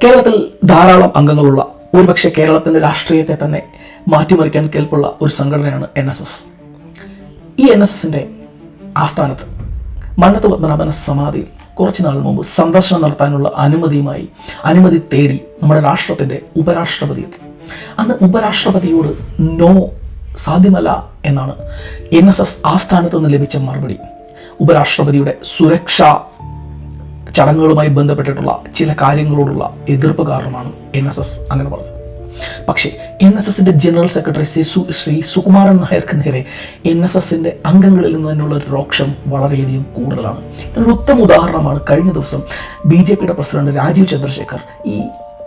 കേരളത്തിൽ ധാരാളം അംഗങ്ങളുള്ള, ഒരുപക്ഷെ കേരളത്തിൻ്റെ രാഷ്ട്രീയത്തെ തന്നെ മാറ്റിമറിക്കാൻ കേൾപ്പുള്ള ഒരു സംഘടനയാണ് NSS. ഈ NSSൻ്റെ ആസ്ഥാനത്ത് മന്നത്ത് പത്മനാഭൻ സമാധിയിൽ കുറച്ചു നാൾ മുമ്പ് സന്ദർശനം നടത്താനുള്ള അനുമതി തേടി നമ്മുടെ രാഷ്ട്രത്തിൻ്റെ ഉപരാഷ്ട്രപതി എത്തി. അന്ന് ഉപരാഷ്ട്രപതിയോട് നോ, സാധ്യമല്ല എന്നാണ് NSS ആസ്ഥാനത്ത് നിന്ന് ലഭിച്ച മറുപടി. ഉപരാഷ്ട്രപതിയുടെ സുരക്ഷാ ചടങ്ങുകളുമായി ബന്ധപ്പെട്ടിട്ടുള്ള ചില കാര്യങ്ങളോടുള്ള എതിർപ്പ് കാരണമാണ് NSS അങ്ങനെ പറഞ്ഞത്. പക്ഷേ NSSൻ്റെ ജനറൽ സെക്രട്ടറി ശ്രീ സുകുമാരൻ നായർക്ക് നേരെ NSSൻ്റെ അംഗങ്ങളിൽ നിന്ന് തന്നെയുള്ള രോക്ഷം വളരെയധികം കൂടുതലാണ്. ഇതിനൊരു ഉത്തമ ഉദാഹരണമാണ് കഴിഞ്ഞ ദിവസം BJPയുടെ പ്രസിഡന്റ് രാജീവ് ചന്ദ്രശേഖർ ഈ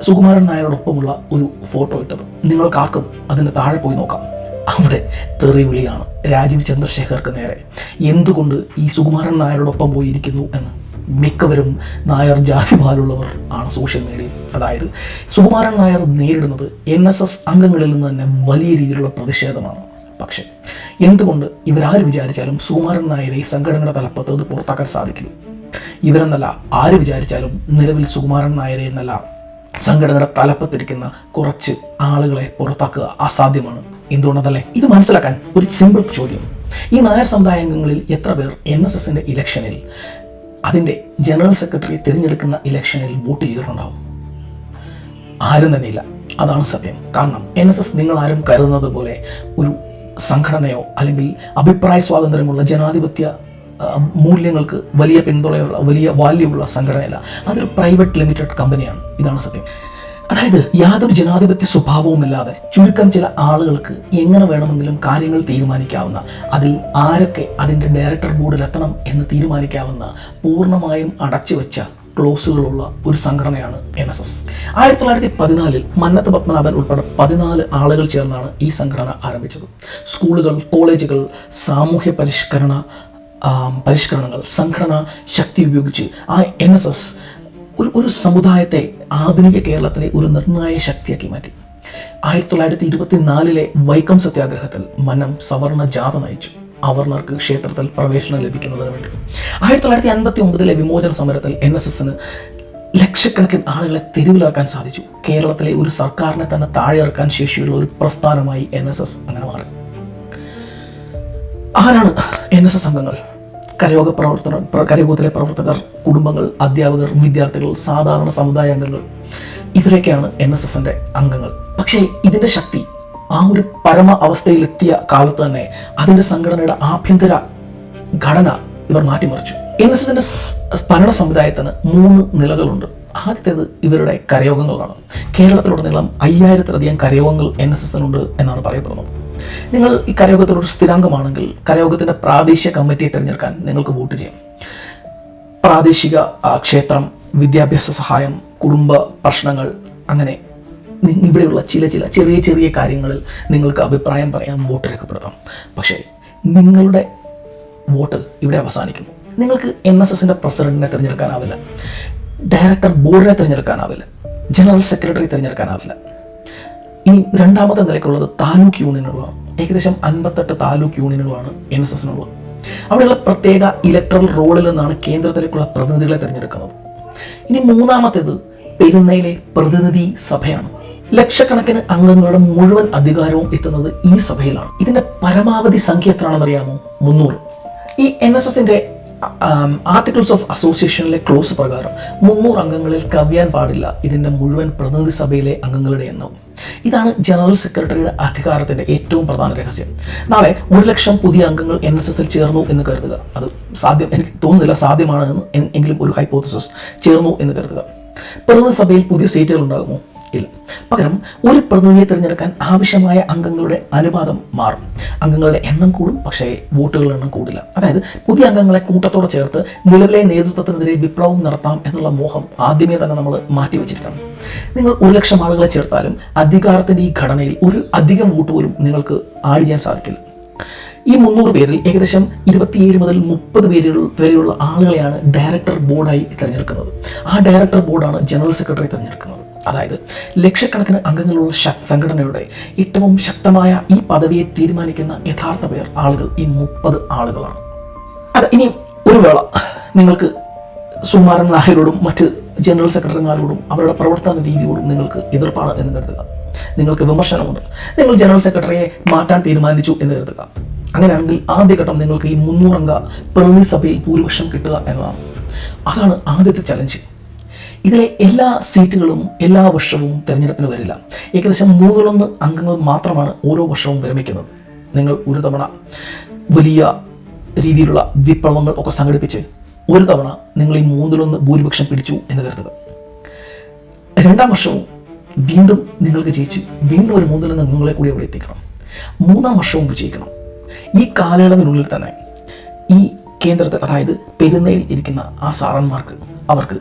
സുകുമാരൻ നായരോടൊപ്പമുള്ള ഒരു ഫോട്ടോ ഇട്ടത്. നിങ്ങൾക്കാർക്കും അതിൻ്റെ താഴെ പോയി നോക്കാം. അവിടെ തെറിവിളിയാണ് രാജീവ് ചന്ദ്രശേഖർക്ക് നേരെ. എന്തുകൊണ്ട് ഈ സുകുമാരൻ നായരോടൊപ്പം പോയിരിക്കുന്നു എന്ന്. മിക്കവരും നായർ ജാതിമാരുള്ളവർ ആണ് സോഷ്യൽ മീഡിയയിൽ. അതായത് സുകുമാരൻ നായർ നേരിടുന്നത് NSS അംഗങ്ങളിൽ നിന്ന് തന്നെ വലിയ രീതിയിലുള്ള പ്രതിഷേധമാണ്. പക്ഷേ എന്തുകൊണ്ട് ഇവരാര് വിചാരിച്ചാലും സുകുമാരൻ നായരെ ഈ സംഘടനയുടെ തലപ്പത്ത് അത് പുറത്താക്കാൻ സാധിക്കില്ല. ഇവരെന്നല്ല ആര് വിചാരിച്ചാലും നിലവിൽ സുകുമാരൻ നായരെ എന്നല്ല സംഘടനയുടെ തലപ്പത്തിരിക്കുന്ന കുറച്ച് ആളുകളെ പുറത്താക്കുക അസാധ്യമാണ്. എന്തുകൊണ്ടല്ലേ? ഇത് മനസ്സിലാക്കാൻ ഒരു സിമ്പിൾ ചോദ്യം. ഈ നായർ സമുദായ അംഗങ്ങളിൽ എത്ര പേർ NSSൻ്റെ ഇലക്ഷനിൽ, അതിൻ്റെ ജനറൽ സെക്രട്ടറി തിരഞ്ഞെടുക്കുന്ന ഇലക്ഷനിൽ വോട്ട് ചെയ്തിട്ടുണ്ടാവും? ആരും തന്നെയില്ല. അതാണ് സത്യം. കാരണം NSS നിങ്ങളാരും കരുതുന്നത് പോലെ ഒരു സംഘടനയോ അല്ലെങ്കിൽ അഭിപ്രായ സ്വാതന്ത്ര്യമുള്ള ജനാധിപത്യ മൂല്യങ്ങൾക്ക് വലിയ പിന്തുണയുള്ള, വലിയ വാല്യമുള്ള സംഘടനയല്ല. അതൊരു പ്രൈവറ്റ് ലിമിറ്റഡ് കമ്പനിയാണ്. ഇതാണ് സത്യം. അതായത് യാതൊരു ജനാധിപത്യ സ്വഭാവവുമില്ലാതെ ചുരുക്കം ചില ആളുകൾക്ക് എങ്ങനെ വേണമെങ്കിലും കാര്യങ്ങൾ തീരുമാനിക്കാവുന്ന, അതിൽ ആരൊക്കെ അതിൻ്റെ ഡയറക്ടർ ബോർഡിൽ എത്തണം എന്ന് തീരുമാനിക്കാവുന്ന, പൂർണ്ണമായും അടച്ചുവെച്ച ക്ലോസുകളുള്ള ഒരു സംഘടനയാണ് NSS. 1914 മന്നത്ത് പത്മനാഭൻ ഉൾപ്പെടെ 14 ആളുകൾ ചേർന്നാണ് ഈ സംഘടന ആരംഭിച്ചത്. സ്കൂളുകൾ, കോളേജുകൾ, സാമൂഹ്യ പരിഷ്കരണങ്ങൾ, സംഘടനാ ശക്തി ഉപയോഗിച്ച് ആ NSS ഒരു സമുദായത്തെ ആധുനിക കേരളത്തിലെ ഒരു നിർണായക ശക്തിയാക്കി മാറ്റി. 1924 വൈക്കം സത്യാഗ്രഹത്തിൽ മന്നം സവർണ ജാഥ നയിച്ചു, അവർണർക്ക് ക്ഷേത്രത്തിൽ പ്രവേശനം ലഭിക്കുന്നതിന് വേണ്ടി. 1959 വിമോചന സമരത്തിൽ NSSന് ലക്ഷക്കണക്കിന് ആളുകളെ തെരുവിലിറക്കാൻ സാധിച്ചു. കേരളത്തിലെ ഒരു സർക്കാരിനെ തന്നെ താഴെ ഇറക്കാൻ ശേഷിയുള്ള ഒരു പ്രസ്ഥാനമായി NSS അങ്ങനെ മാറി. ആരാണ് NSS അംഗങ്ങൾ? കരയോഗത്തിലെ പ്രവർത്തകർ, കുടുംബങ്ങൾ, അധ്യാപകർ, വിദ്യാർത്ഥികൾ, സാധാരണ സമുദായ അംഗങ്ങൾ, ഇവരൊക്കെയാണ് NSSൻ്റെ അംഗങ്ങൾ. പക്ഷേ ഇതിൻ്റെ ശക്തി ആ ഒരു പരമ അവസ്ഥയിലെത്തിയ കാലത്ത് തന്നെ അതിൻ്റെ സംഘടനയുടെ ആഭ്യന്തര ഘടന ഇവർ മാറ്റിമറിച്ചു. NSSൻ്റെ ഭരണ സമുദായത്തിന് 3 നിലകളുണ്ട്. ആദ്യത്തേത് ഇവരുടെ കരയോഗങ്ങളാണ്. കേരളത്തിലുടനീളം 5000-ലധികം കരയോഗങ്ങൾ NSSനുണ്ട് എന്നാണ് പറയപ്പെടുന്നത്. നിങ്ങൾ ഈ കരയോഗത്തിലൊരു സ്ഥിരാംഗമാണെങ്കിൽ കരയോഗത്തിൻ്റെ പ്രാദേശിക കമ്മിറ്റിയെ തിരഞ്ഞെടുക്കാൻ നിങ്ങൾക്ക് വോട്ട് ചെയ്യാം. പ്രാദേശിക ക്ഷേത്രം, വിദ്യാഭ്യാസ സഹായം, കുടുംബ പ്രശ്നങ്ങൾ, അങ്ങനെ ഇവിടെയുള്ള ചില ചെറിയ കാര്യങ്ങളിൽ നിങ്ങൾക്ക് അഭിപ്രായം പറയാൻ വോട്ട് രേഖപ്പെടുത്താം. പക്ഷേ നിങ്ങളുടെ വോട്ട് ഇവിടെ അവസാനിക്കുന്നു. നിങ്ങൾക്ക് NSSൻ്റെ പ്രസിഡന്റിനെ തിരഞ്ഞെടുക്കാനാവില്ല, ഡയറക്ടർ ബോർഡിനെ തിരഞ്ഞെടുക്കാനാവില്ല, ജനറൽ സെക്രട്ടറി തിരഞ്ഞെടുക്കാനാവില്ല. ഇനി രണ്ടാമത്തെ നിലയ്ക്കുള്ളത് താലൂക്ക് യൂണിയനുകളാണ്. ഏകദേശം 58 താലൂക്ക് യൂണിയനുകളാണ് NSSനുള്ളത്. അവിടെയുള്ള പ്രത്യേക ഇലക്ട്രൽ റോളിൽ നിന്നാണ് കേന്ദ്രത്തിലേക്കുള്ള പ്രതിനിധികളെ തിരഞ്ഞെടുക്കുന്നത്. ഇനി മൂന്നാമത്തേത് പെരുന്നയിലെ പ്രതിനിധി സഭയാണ്. ലക്ഷക്കണക്കിന് അംഗങ്ങളുടെ മുഴുവൻ അധികാരവും എത്തുന്നത് ഈ സഭയിലാണ്. ഇതിൻ്റെ പരമാവധി സംഖ്യ എത്രയാണെന്നറിയാമോ? 300. ഈ NSSൻ്റെ ആർട്ടിക്കിൾസ് ഓഫ് അസോസിയേഷനിലെ ക്ലോസ് പ്രകാരം 300 അംഗങ്ങളിൽ കവിയാൻ പാടില്ല ഇതിൻ്റെ മുഴുവൻ പ്രതിനിധി സഭയിലെ അംഗങ്ങളുടെ എണ്ണം. ഇതാണ് ജനറൽ സെക്രട്ടറിയുടെ അധികാരത്തിൻ്റെ ഏറ്റവും പ്രധാന രഹസ്യം. നാളെ 100,000 പുതിയ അംഗങ്ങൾ NSSൽ ചേർന്നു എന്ന് കരുതുക. അത് സാധ്യം, എനിക്ക് തോന്നുന്നില്ല സാധ്യമാണ് എങ്കിലും ഒരു ഹൈപ്പോത്തസിസ്, ചേർന്നു എന്ന് കരുതുക. പ്രതിനിധി സഭയിൽ പുതിയ സീറ്റുകൾ ഉണ്ടാകുമോ? ഇല്ല. പകരം ഒരു പ്രതിനിധിയെ തിരഞ്ഞെടുക്കാൻ ആവശ്യമായ അംഗങ്ങളുടെ അനുപാതം മാറും. അംഗങ്ങളുടെ എണ്ണം കൂടും, പക്ഷേ വോട്ടുകളുടെ എണ്ണം കൂടില്ല. അതായത് പുതിയ അംഗങ്ങളെ കൂട്ടത്തോടെ ചേർത്ത് നിലവിലെ നേതൃത്വത്തിനെതിരെ വിപ്ലവം നടത്താം എന്നുള്ള മോഹം ആദ്യമേ തന്നെ നമ്മൾ മാറ്റിവെച്ചിരിക്കണം. നിങ്ങൾ 100,000 ആളുകളെ ചേർത്താലും അധികാരത്തിൻ്റെ ഈ ഘടനയിൽ ഒരു അധികം വോട്ട് പോലും നിങ്ങൾക്ക് ആഡ് ചെയ്യാൻ സാധിക്കില്ല. ഈ 300 പേരിൽ ഏകദേശം 27 മുതൽ 30 വരെയുള്ള ആളുകളെയാണ് ഡയറക്ടർ ബോർഡായി തിരഞ്ഞെടുക്കുന്നത്. ആ ഡയറക്ടർ ബോർഡാണ് ജനറൽ സെക്രട്ടറി തിരഞ്ഞെടുക്കുന്നത്. അതായത് ലക്ഷക്കണക്കിന് അംഗങ്ങളുള്ള സംഘടനയുടെ ഏറ്റവും ശക്തമായ ഈ പദവിയെ തീരുമാനിക്കുന്ന യഥാർത്ഥ ആളുകൾ ഈ 30 ആളുകളാണ്. ഇനി ഒരു വേള നിങ്ങൾക്ക് സുകുമാരൻ നായരോടും മറ്റ് ജനറൽ സെക്രട്ടറിമാരോടും അവരുടെ പ്രവർത്തന രീതിയോടും നിങ്ങൾക്ക് എതിർപ്പാണ് എന്ന് കരുതുക. നിങ്ങൾക്ക് വിമർശനമുണ്ട്. നിങ്ങൾ ജനറൽ സെക്രട്ടറിയെ മാറ്റാൻ തീരുമാനിച്ചു എന്ന് കരുതുക. അങ്ങനെയാണെങ്കിൽ ആദ്യഘട്ടം നിങ്ങൾക്ക് ഈ 300 അംഗ പ്രതിനിധി സഭയിൽ ഭൂരിപക്ഷം കിട്ടുക എന്നതാണ്. അതാണ് ആദ്യത്തെ ചലഞ്ച്. ഇതിലെ എല്ലാ സീറ്റുകളും എല്ലാ വർഷവും തിരഞ്ഞെടുപ്പിന് വരില്ല. ഏകദേശം 1/3 അംഗങ്ങൾ മാത്രമാണ് ഓരോ വർഷവും വിരമിക്കുന്നത്. നിങ്ങൾ ഒരു തവണ വലിയ രീതിയിലുള്ള വിപ്ലവങ്ങൾ ഒക്കെ സംഘടിപ്പിച്ച് ഒരു തവണ നിങ്ങൾ ഈ 1/3 ഭൂരിപക്ഷം പിടിച്ചു എന്ന് കരുതുക. 2ാം വർഷവും വീണ്ടും നിങ്ങൾക്ക് ജയിച്ച് വീണ്ടും ഒരു 1/3 അംഗങ്ങളെ കൂടി അവിടെ എത്തിക്കണം. 3ാം വർഷവും വിജയിക്കണം. ഈ കാലയളവിനുള്ളിൽ തന്നെ ഈ കേന്ദ്രത്തിൽ, അതായത് പെരുന്നയിൽ ഇരിക്കുന്ന ആ സാറന്മാർക്ക്, അവർക്ക്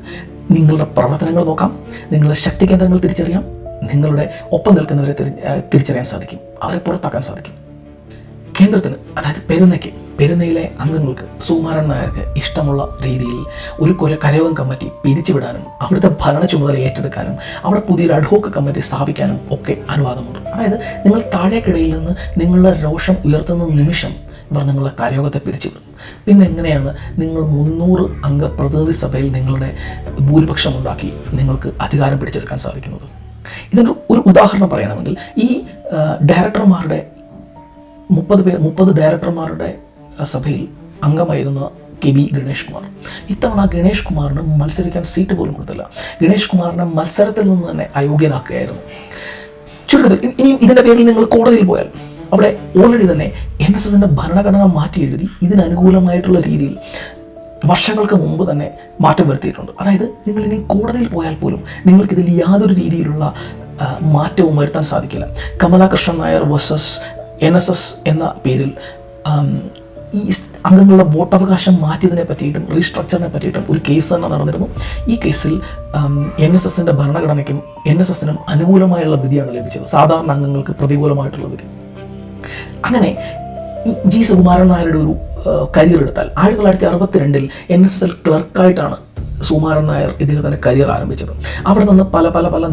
നിങ്ങളുടെ പ്രവർത്തനങ്ങൾ നോക്കാം, നിങ്ങളുടെ ശക്തി കേന്ദ്രങ്ങൾ തിരിച്ചറിയാം, നിങ്ങളുടെ ഒപ്പം നിൽക്കുന്നവരെ തിരിച്ചറിയാൻ സാധിക്കും, അവരെ പുറത്താക്കാൻ സാധിക്കും. കേന്ദ്രത്തിന്, അതായത് പെരുന്നയിലെ അംഗങ്ങൾക്ക് സുകുമാരൻ നായർക്ക് ഇഷ്ടമുള്ള രീതിയിൽ ഒരു കരയോഗം കമ്മിറ്റി പിരിച്ചുവിടാനും അവിടുത്തെ ഭരണ ചുമതല ഏറ്റെടുക്കാനും അവിടെ പുതിയൊരു അഡ്ഹോക്ക് കമ്മിറ്റി സ്ഥാപിക്കാനും ഒക്കെ അനുവാദമുണ്ട്. അതായത് നിങ്ങൾ താഴേക്കിടയിൽ നിന്ന് നിങ്ങളുടെ രോഷം ഉയർത്തുന്ന നിമിഷം ഇവർ നിങ്ങളുടെ കരയോഗത്തെ പിരിച്ചുവിടും. പിന്നെ എങ്ങനെയാണ് നിങ്ങൾ 300 അംഗ പ്രതിനിധി സഭയിൽ നിങ്ങളുടെ ഭൂരിപക്ഷം ഉണ്ടാക്കി നിങ്ങൾക്ക് അധികാരം പിടിച്ചെടുക്കാൻ സാധിക്കുന്നത്? ഇതിൻ്റെ ഒരു ഉദാഹരണം പറയണമെങ്കിൽ ഈ ഡയറക്ടർമാരുടെ 30 ഡയറക്ടർമാരുടെ സഭയിൽ അംഗമായിരുന്ന കെ.ബി. ഗണേഷ് കുമാർ, ഇത്തവണ ഗണേഷ് കുമാറിന് മത്സരിക്കാൻ സീറ്റ് പോലും കൊടുത്തില്ല. ഗണേഷ് കുമാറിനെ മത്സരത്തിൽ നിന്ന് തന്നെ അയോഗ്യനാക്കുകയായിരുന്നു. ചുരുക്കത്തിൽ ഇനിയും ഇതിൻ്റെ പേരിൽ നിങ്ങൾ കോടതിയിൽ പോയാൽ അവിടെ ഓൾറെഡി തന്നെ NSSന്റെ ഭരണഘടന മാറ്റി എഴുതി ഇതിനനുകൂലമായിട്ടുള്ള രീതിയിൽ വർഷങ്ങൾക്ക് മുമ്പ് തന്നെ മാറ്റം വരുത്തിയിട്ടുണ്ട്. അതായത് നിങ്ങൾ ഇനി കോടതിയിൽ പോയാൽ പോലും നിങ്ങൾക്കിതിൽ യാതൊരു രീതിയിലുള്ള മാറ്റവും വരുത്താൻ സാധിക്കില്ല. കമലാകൃഷ്ണൻ നായർ വേഴ്സസ് NSS എന്ന പേരിൽ ഈ അംഗങ്ങളുടെ വോട്ടവകാശം മാറ്റിയതിനെ പറ്റിയിട്ടും റീസ്ട്രക്ചറിനെ പറ്റിയിട്ടും ഒരു കേസ് തന്നെ നടന്നിരുന്നു. ഈ കേസിൽ NSSന്റെ ഭരണഘടനയ്ക്കും NSSനും അനുകൂലമായുള്ള വിധിയാണ് ലഭിച്ചത്, സാധാരണ അംഗങ്ങൾക്ക് പ്രതികൂലമായിട്ടുള്ള വിധി. അങ്ങനെ ഈ ജി സുകുമാരൻ നായരുടെ ഒരു കരിയർ എടുത്താൽ 1962 NSSൽ ക്ലർക്കായിട്ടാണ് സുകുമാരൻ നായർ ഇദ്ദേഹത്തിൻ്റെ കരിയർ ആരംഭിച്ചത്. അവിടെ നിന്ന് പല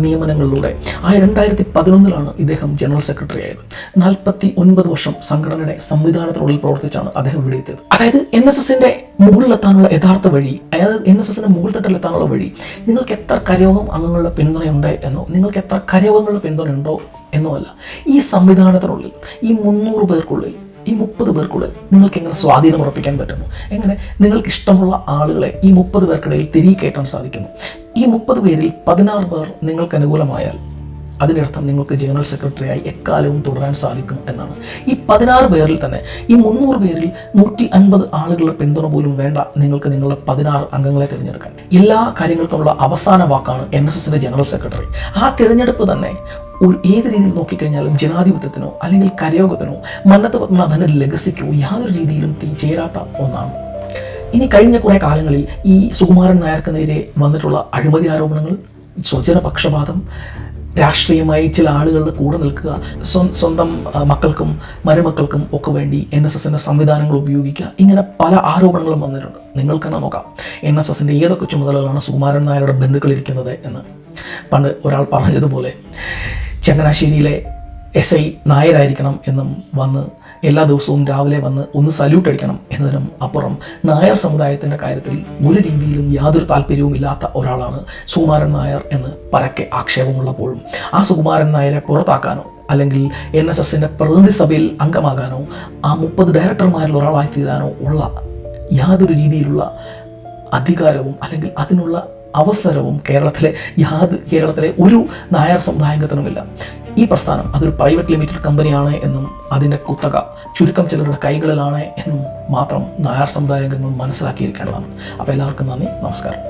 നിയമനങ്ങളിലൂടെ 2011 ഇദ്ദേഹം ജനറൽ സെക്രട്ടറി ആയത്. 49 വർഷം സംഘടനയുടെ സംവിധാനത്തിനുള്ളിൽ പ്രവർത്തിച്ചാണ് അദ്ദേഹം ഇവിടെ എത്തിയത്. അതായത് NSSന്റെ മുകളിലെത്താനുള്ള യഥാർത്ഥ വഴി, അതായത് NSSന്റെ മുകൾത്തട്ടിലെത്താനുള്ള വഴി നിങ്ങൾക്ക് എത്ര കരയോഗം അംഗങ്ങളുടെ പിന്തുണയുണ്ട് എന്നോ നിങ്ങൾക്ക് എത്ര കരയോഗങ്ങളുടെ പിന്തുണയുണ്ടോ എന്നോ അല്ല. ഈ സംവിധാനത്തിനുള്ളിൽ ഈ 300 പേർക്കുള്ളിൽ ഈ 30 പേർക്കുള്ളിൽ നിങ്ങൾക്ക് എങ്ങനെ സ്വാധീനം ഉറപ്പിക്കാൻ പറ്റുന്നു, എങ്ങനെ നിങ്ങൾക്ക് ഇഷ്ടമുള്ള ആളുകളെ ഈ 30 പേർക്കിടയിൽ തിരികെ കയറ്റാൻ സാധിക്കുന്നു. ഈ 30 പേരിൽ 16 പേർ നിങ്ങൾക്ക് അനുകൂലമായാൽ അതിനർത്ഥം നിങ്ങൾക്ക് ജനറൽ സെക്രട്ടറിയായി എക്കാലവും തുടരാൻ സാധിക്കും എന്നാണ്. ഈ 16 പേരിൽ തന്നെ ഈ 300 പേരിൽ 150 ആളുകളുടെ പിന്തുണ പോലും വേണ്ട നിങ്ങൾക്ക് നിങ്ങളുടെ 16 അംഗങ്ങളെ തിരഞ്ഞെടുക്കാൻ. എല്ലാ കാര്യങ്ങൾക്കുമുള്ള അവസാന വാക്കാണ് NSSന്റെ ജനറൽ സെക്രട്ടറി. ആ തിരഞ്ഞെടുപ്പ് തന്നെ ഏത് രീതിയിൽ നോക്കിക്കഴിഞ്ഞാലും ജനാധിപത്യത്തിനോ അല്ലെങ്കിൽ കരയോഗത്തിനോ മന്നത്ത് പത്മനാഭന്റെ ലെഗസിക്കോ യാതൊരു രീതിയിലും ചേരാത്ത ഒന്നാണ്. ഇനി കഴിഞ്ഞ കുറേ കാലങ്ങളിൽ ഈ സുകുമാരൻ നായർക്ക് നേരെ വന്നിട്ടുള്ള അഴിമതി ആരോപണങ്ങൾ, സ്വജനപക്ഷപാതം, രാഷ്ട്രീയമായി ചില ആളുകളുടെ കൂടെ നിൽക്കുക, സ്വന്തം മക്കൾക്കും മരുമക്കൾക്കും ഒക്കെ വേണ്ടി NSSന്റെ സംവിധാനങ്ങൾ ഉപയോഗിക്കുക, ഇങ്ങനെ പല ആരോപണങ്ങളും വന്നിട്ടുണ്ട്. നിങ്ങൾക്ക് തന്നെ നോക്കാം NSSന്റെ ഏതൊക്കെ ചുമതലകളാണ് സുകുമാരൻ നായരുടെ ബന്ധുക്കളിരിക്കുന്നത് എന്ന്. പണ്ട് ഒരാൾ പറഞ്ഞതുപോലെ ചങ്ങനാശ്ശേരിയിലെ SI നായരായിരിക്കണം എന്നും വന്ന് എല്ലാ ദിവസവും രാവിലെ വന്ന് ഒന്ന് സല്യൂട്ട് അടിക്കണം എന്നതിനും അപ്പുറം നായർ സമുദായത്തിൻ്റെ കാര്യത്തിൽ ഒരു രീതിയിലും യാതൊരു താല്പര്യവും ഇല്ലാത്ത ഒരാളാണ് സുകുമാരൻ നായർ എന്ന് പരക്കെ ആക്ഷേപമുള്ളപ്പോഴും ആ സുകുമാരൻ നായരെ പുറത്താക്കാനോ അല്ലെങ്കിൽ NSSന്റെ പ്രതിനിധി സഭയിൽ അംഗമാകാനോ ആ 30 ഡയറക്ടർമാരിൽ ഒരാളായി തീരാനോ ഉള്ള യാതൊരു രീതിയിലുള്ള അധികാരവും അല്ലെങ്കിൽ അതിനുള്ള അവസരവും കേരളത്തിലെ ഒരു നായർ സമുദായത്തിനുമില്ല. ഈ പ്രസ്ഥാനം അതൊരു പ്രൈവറ്റ് ലിമിറ്റഡ് കമ്പനിയാണ് എന്നും അതിൻ്റെ കുത്തക ചുരുക്കം ചിലരുടെ കൈകളിലാണ് എന്നും മാത്രം നായർ സമുദായാംഗങ്ങൾ മനസ്സിലാക്കിയിരിക്കേണ്ടതാണ്. അപ്പോൾ എല്ലാവർക്കും നന്ദി, നമസ്കാരം.